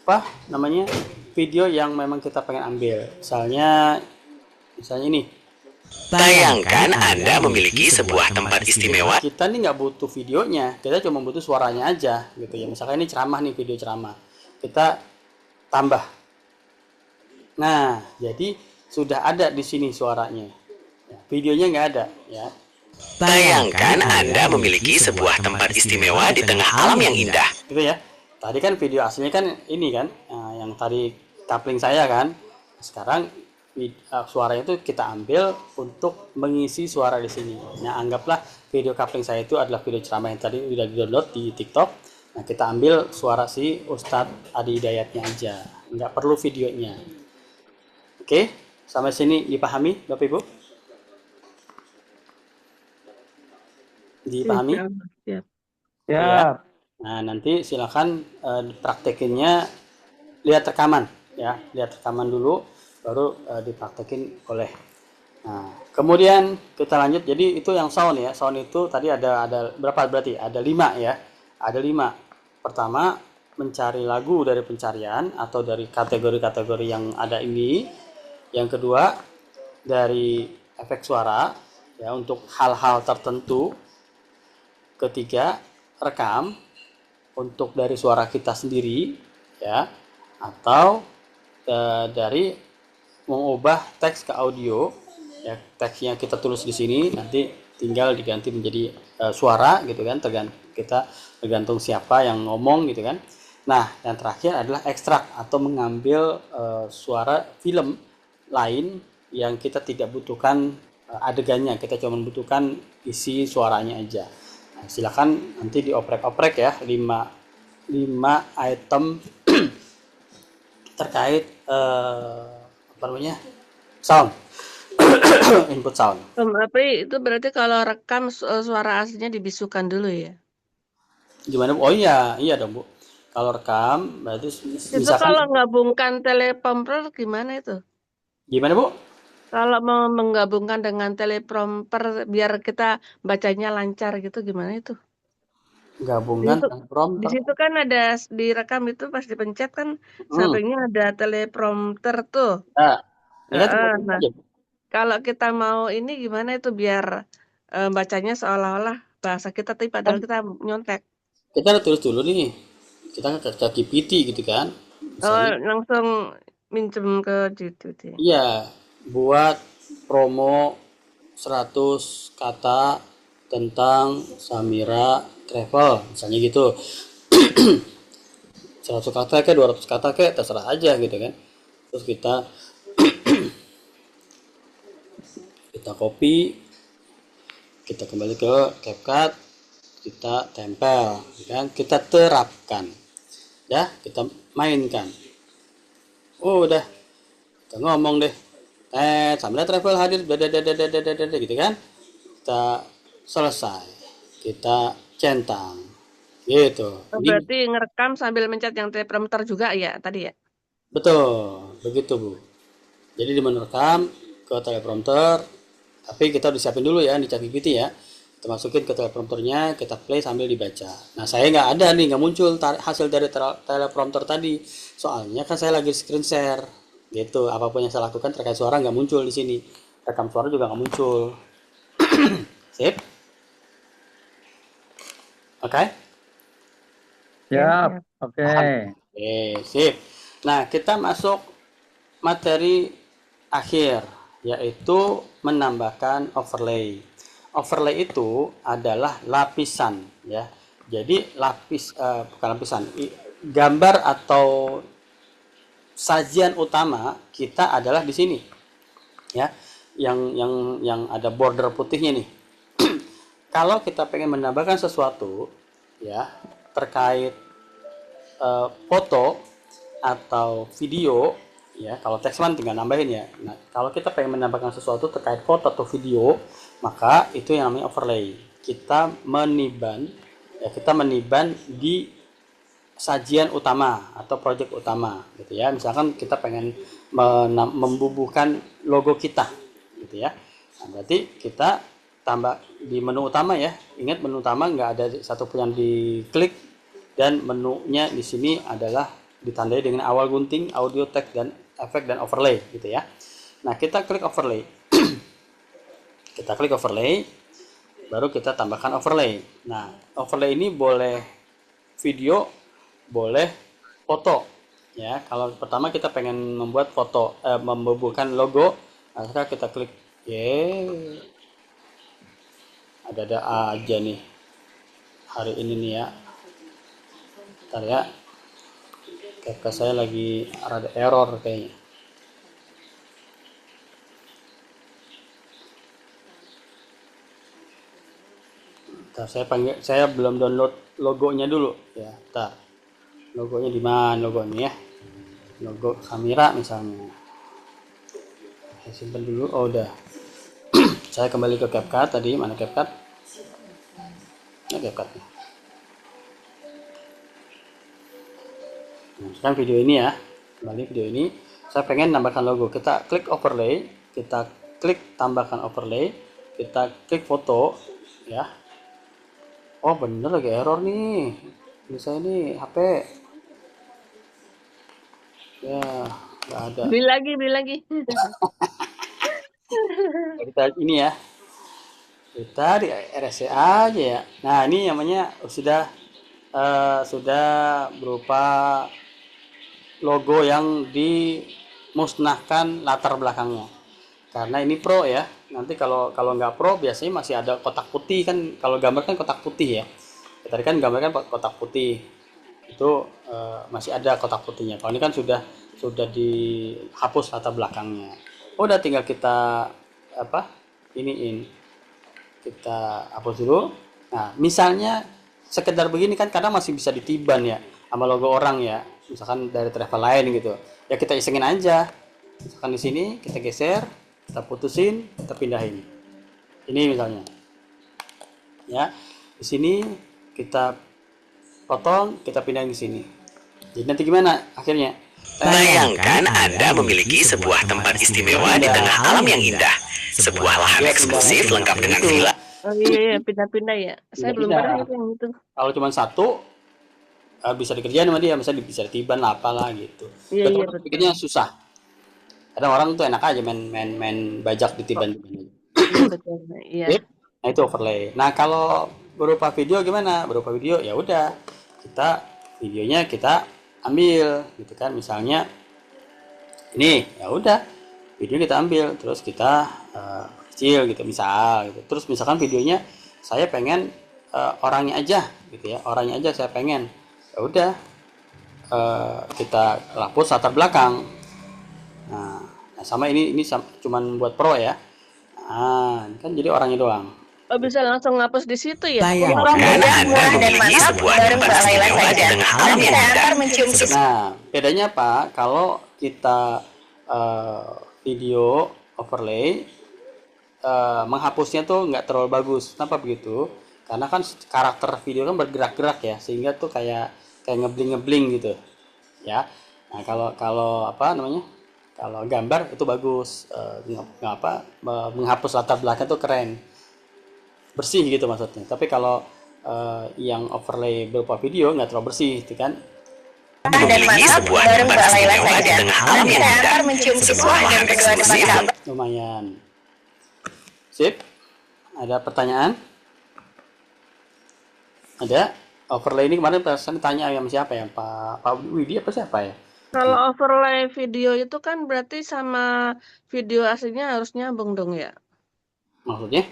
apa namanya, video yang memang kita pengen ambil. Misalnya ini. Bayangkan Anda memiliki sebuah tempat istimewa. Kita nih nggak butuh videonya, kita cuma butuh suaranya aja gitu ya. Misalkan ini ceramah nih, video ceramah, kita tambah. Nah, jadi sudah ada di sini suaranya, videonya nggak ada ya. Bayangkan Anda memiliki sebuah tempat istimewa di tengah alam yang indah. Gitu ya. Tadi kan video aslinya kan ini kan, yang tadi coupling saya kan. Sekarang suaranya itu kita ambil untuk mengisi suara di sini. Nah, anggaplah video coupling saya itu adalah video ceramah yang tadi sudah di-download di TikTok. Nah, kita ambil suara si Ustadz Adi Hidayatnya aja, nggak perlu videonya. Oke, sampai sini dipahami Bapak Ibu? Dipahami? Siap. Ya, Nah, nanti silakan dipraktekinnya, lihat rekaman ya, lihat rekaman dulu baru dipraktekin oleh. Nah, kemudian kita lanjut. Jadi itu yang sound ya. Sound itu tadi ada berapa berarti? Ada 5 ya. Ada 5. Pertama, mencari lagu dari pencarian atau dari kategori-kategori yang ada ini. Yang kedua, dari efek suara ya untuk hal-hal tertentu. Ketiga, rekam untuk dari suara kita sendiri ya, atau dari mengubah teks ke audio ya, teksnya kita tulis di sini nanti tinggal diganti menjadi suara gitu kan, tergantung siapa yang ngomong gitu kan. Nah, yang terakhir adalah ekstrak atau mengambil suara film lain yang kita tidak butuhkan adegannya, kita cuma membutuhkan isi suaranya aja. Nah, silakan nanti dioprek-oprek ya 5 item terkait apa namanya, sound. Input sound. Tapi itu berarti kalau rekam suara aslinya dibisukan dulu ya? Gimana Bu? Oh iya dong Bu. Kalau rekam berarti Itu kalau menggabungkan teleprompter gimana itu? Gimana Bu? Kalau mau menggabungkan dengan teleprompter biar kita bacanya lancar gitu gimana itu? Gabungan Di situ kan ada direkam itu pas dipencet kan sampingnya ada teleprompter tuh. Nah, kalau kita mau ini gimana itu biar bacanya seolah-olah bahasa kita tapi padahal kita nyontek. Kita harus tulis dulu nih. Kita ke ChatGPT gitu kan. Misalnya, langsung minjem ke situ deh. iya, buat promo 100 kata tentang Samira Travel, misalnya gitu. 100 kata ke 200 kata ke terserah aja gitu kan. Terus kita copy, kita kembali ke CapCut, kita tempel, kan? Kita terapkan, ya, kita mainkan. Oh, udah, kita ngomong deh. Sambil travel hadir, gitu kan? Kita selesai, kita centang, gitu. Oh, Ini berarti ngerekam sambil mencet yang teleprompter juga ya tadi ya? betul, begitu Bu. Jadi merekam ke teleprompter, tapi kita udah siapin dulu ya di ChatGPT ya. Kita masukin ke teleprompternya, kita play sambil dibaca. Nah, saya nggak ada nih, nggak muncul hasil dari teleprompter tadi. Soalnya kan saya lagi screen share, gitu. Apapun yang saya lakukan terkait suara nggak muncul di sini. Rekam suara juga nggak muncul. Sip? Oke? Siap. Ya. Oke. Oke, sip. Nah, kita masuk materi akhir, yaitu menambahkan overlay. Overlay itu adalah lapisan, ya. Jadi bukan lapisan, gambar atau sajian utama kita adalah di sini, ya. Yang ada border putihnya nih. Kalau kita pengen menambahkan sesuatu, ya, terkait foto atau video, ya, kalau teks kan tinggal nambahin ya. Nah, kalau kita pengen menambahkan sesuatu terkait foto atau video, maka itu yang namanya overlay. Kita meniban di sajian utama atau project utama, gitu ya. Misalkan kita pengen membubuhkan logo kita, gitu ya. Nah, berarti kita tambah di menu utama ya. Ingat, menu utama nggak ada satupun yang diklik, dan menunya di sini adalah ditandai dengan awal gunting, audio, teks, dan efek dan overlay, gitu ya. Nah, kita klik overlay. Kita klik overlay, baru kita tambahkan overlay. Nah, overlay ini boleh video, boleh foto, ya. Kalau pertama kita pengen membuat foto, membubuhkan logo, maka kita klik ada aja nih hari ini nih ya. Bentar ya, CapCut saya lagi ada error kayaknya. Bentar, saya belum download logonya dulu ya. Bentar, logonya di mana logonya ya? Logo Samira misalnya. Saya simpan dulu. Oh, udah. Saya kembali ke CapCut tadi. Mana CapCut? Nah, CapCut. Nah, sekarang video ini ya. Kembali video ini. Saya pengen nambahkan logo. Kita klik overlay. Kita klik tambahkan overlay. Kita klik foto. Ya. Oh, bener lagi error nih. Ini saya ini HP. Ya, nggak ada. Beli lagi. Kita ini ya. Kita di RSA aja ya. Nah, ini namanya sudah berupa logo yang dimusnahkan latar belakangnya. Karena ini pro ya. Nanti kalau nggak pro biasanya masih ada kotak putih kan. Kalau gambar kan kotak putih ya. Tadi kan gambar kan kotak putih. Itu masih ada kotak putihnya. Kalau ini kan sudah dihapus latar belakangnya. Udah tinggal kita kita hapus dulu. Nah, misalnya sekedar begini kan kadang masih bisa ditiban ya sama logo orang ya, misalkan dari travel lain gitu ya, kita isengin aja. Misalkan di sini kita geser, kita putusin, kita pindahin ini misalnya ya. Di sini kita potong, kita pindahin di sini. Jadi nanti gimana akhirnya? Bayangkan Anda memiliki sebuah tempat istimewa di tengah alam yang indah. Sebuah lahan eksklusif lengkap dengan villa. Oh iya, pindah-pindah ya. Saya belum pernah yang itu. Kalau cuma satu bisa dikerjain sama dia, misalnya bisa ditiban lah apalah gitu. Iya, betul. Bikinnya susah. Kadang orang tuh enak aja main bajak ditiban. Betul. Iya. Nah, itu overlay. Nah, kalau berupa video gimana? Berupa video ya udah, videonya kita ambil gitu kan. Misalnya ini ya udah video kita ambil terus kita kecil gitu misal gitu. Terus misalkan videonya saya pengen orangnya aja gitu ya, orangnya aja saya pengen, ya udah kita hapus latar belakang. Nah, sama ini cuman buat pro ya. Nah, ini kan jadi orangnya doang. Oh, bisa langsung ngapus di situ ya? Bayangkan Anda memiliki sebuah tempat istimewa di tengah alam yang indah. Nah, bedanya apa? Kalau kita video overlay, menghapusnya tuh nggak terlalu bagus. Kenapa begitu? Karena kan karakter video kan bergerak-gerak ya, sehingga tuh kayak ngebling-ngebling gitu, ya. Nah, kalau apa namanya? Kalau gambar itu bagus, menghapus latar belakang tuh keren, bersih gitu maksudnya. Tapi kalau yang overlay berupa video nggak terlalu bersih, itu kan. Memiliki sebuah tempat istimewa di tengah alam yang indah. Sebuah lahan eksklusif. Lumayan. Sip. Ada pertanyaan? Ada? Overlay ini kemarin pesan tanya sama siapa ya? Pak Widi apa siapa ya? Kalau overlay video itu kan berarti sama video aslinya harus nyambung dong ya? Maksudnya?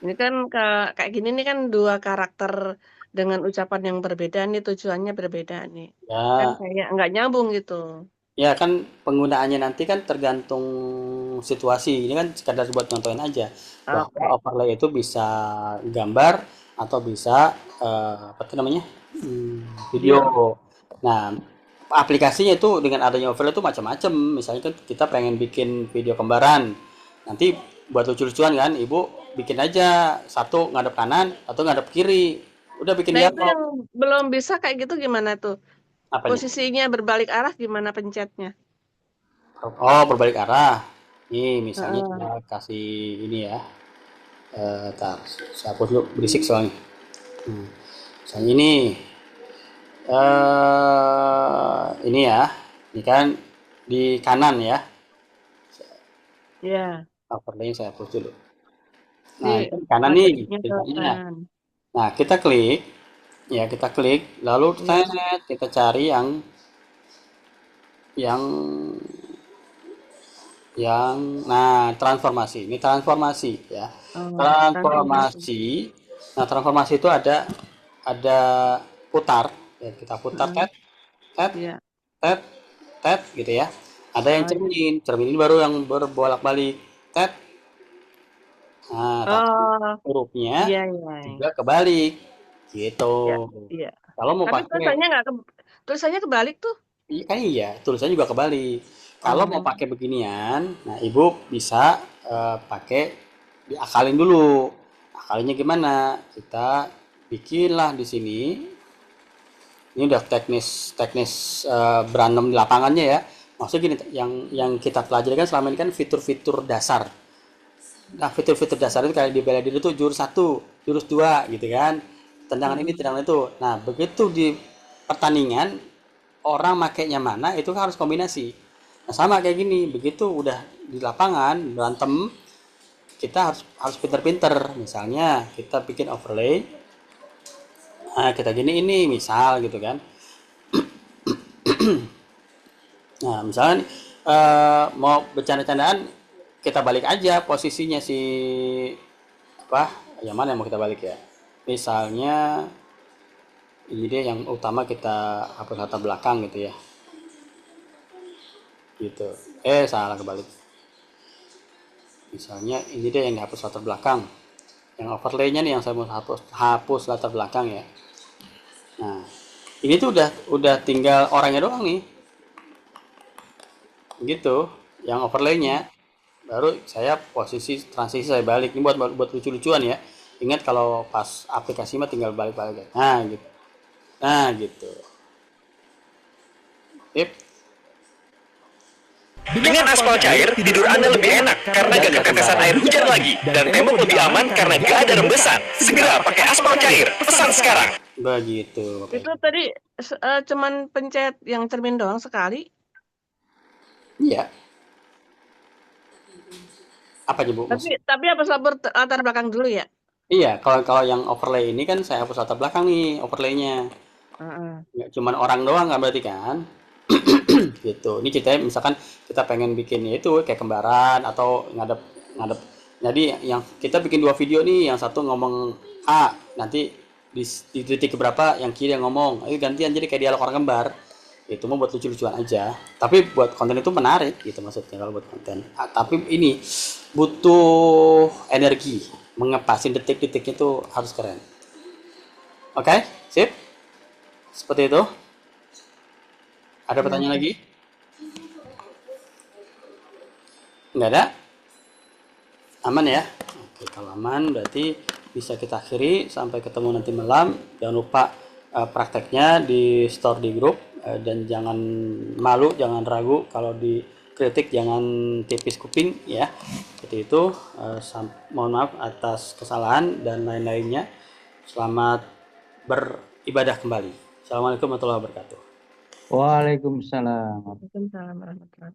Ini kan kayak gini nih kan dua karakter dengan ucapan yang berbeda nih, tujuannya berbeda nih. Kan Ya, kayak nggak nyambung gitu. ya kan penggunaannya nanti kan tergantung situasi. Ini kan sekadar buat nontonin aja. Bahwa Oke. overlay itu bisa gambar atau bisa apa tuh namanya? Video. Nah, aplikasinya itu dengan adanya overlay itu macam-macam. Misalnya kan kita pengen bikin video kembaran. Nanti buat lucu-lucuan kan, ibu bikin aja satu ngadep kanan, satu ngadep kiri. Udah bikin Nah itu dialog. yang belum bisa kayak gitu gimana tuh? Apanya? Posisinya berbalik arah gimana pencetnya? Oh, berbalik arah. Nih, misalnya kita kasih ini ya. Tar, saya hapus dulu berisik soalnya. Misalnya ini ya. Ini kan di kanan ya. Ya, Overlay saya hapus dulu. di Nah, ini kan kanan nih baliknya ke ceritanya. kanan. Nah, kita klik, ya kita klik, lalu kita cari yang nah transformasi. Ini transformasi ya. Oh, Transformasi. Nah, transformasi itu ada putar, ya kita putar tet Iya. tet tet gitu ya. Ada yang cermin ini baru yang berbolak-balik tet. Nah, tapi hurufnya Iya. juga kebalik gitu. Iya. Kalau mau Tapi pakai tulisannya kebalik tuh. iya, tulisannya juga kebalik. Kalau mau pakai beginian, nah ibu bisa pakai diakalin dulu. Akalinnya gimana? Kita bikinlah di sini. Ini udah teknis berantem di lapangannya ya. Maksudnya gini, yang kita pelajari kan selama ini kan fitur-fitur dasar. Nah, fitur-fitur dasar itu kayak di bela diri itu jurus 1, jurus 2 gitu kan. Tendangan ini, tendangan itu. Nah, begitu di pertandingan orang makainya mana itu kan harus kombinasi. Nah, sama kayak gini, begitu udah di lapangan berantem kita harus pinter-pinter. Misalnya kita bikin overlay. Nah, kita gini ini misal gitu kan. Nah, misalnya mau bercanda-candaan kita balik aja posisinya si apa? Yang mana yang mau kita balik ya? Misalnya ini dia yang utama kita hapus latar belakang gitu ya. Gitu. Salah kebalik. Misalnya ini dia yang dihapus latar belakang. Yang overlay-nya nih yang saya mau hapus latar belakang ya. Nah, ini tuh udah tinggal orangnya doang nih. Gitu, yang overlay-nya. Baru saya posisi transisi saya balik. Ini buat lucu-lucuan ya. Ingat kalau pas aplikasi mah tinggal balik-balik. Nah, gitu. Nah, gitu. Tip. Dengan aspal cair, tidur Anda lebih enak karena gak ketetesan air hujan lagi. Dan tembok lebih aman karena gak ada rembesan. Segera pakai aspal cair. Pesan sekarang. Begitu. Itu tadi cuman pencet yang cermin doang sekali. Iya. Apa aja Bu? Tapi hapus latar belakang dulu ya? Iya, kalau yang overlay ini kan saya hapus latar belakang nih overlaynya. Heeh. Nggak cuman orang doang kan berarti kan. Gitu. Ini ceritanya misalkan kita pengen bikin ya itu kayak kembaran atau ngadep ngadep. Jadi yang kita bikin 2 video nih, yang satu ngomong A, nanti di detik keberapa yang kiri yang ngomong. Itu gantian jadi kayak dialog orang kembar. Itu mau buat lucu-lucuan aja. Tapi buat konten itu menarik gitu maksudnya kalau buat konten. Tapi ini butuh energi. Mengepasin detik-detiknya itu harus keren. Oke, sip. Seperti itu. Ada pertanyaan lagi? Nggak ada? Aman ya? Oke, kalau aman berarti bisa kita akhiri. Sampai ketemu nanti malam. Jangan lupa prakteknya di store di grup. Dan jangan malu, jangan ragu. Kalau dikritik jangan tipis kuping ya. Seperti itu. Mohon maaf atas kesalahan dan lain-lainnya. Selamat beribadah kembali. Assalamualaikum warahmatullahi wabarakatuh. Waalaikumsalam. Waalaikumsalam warahmatullahi wabarakatuh.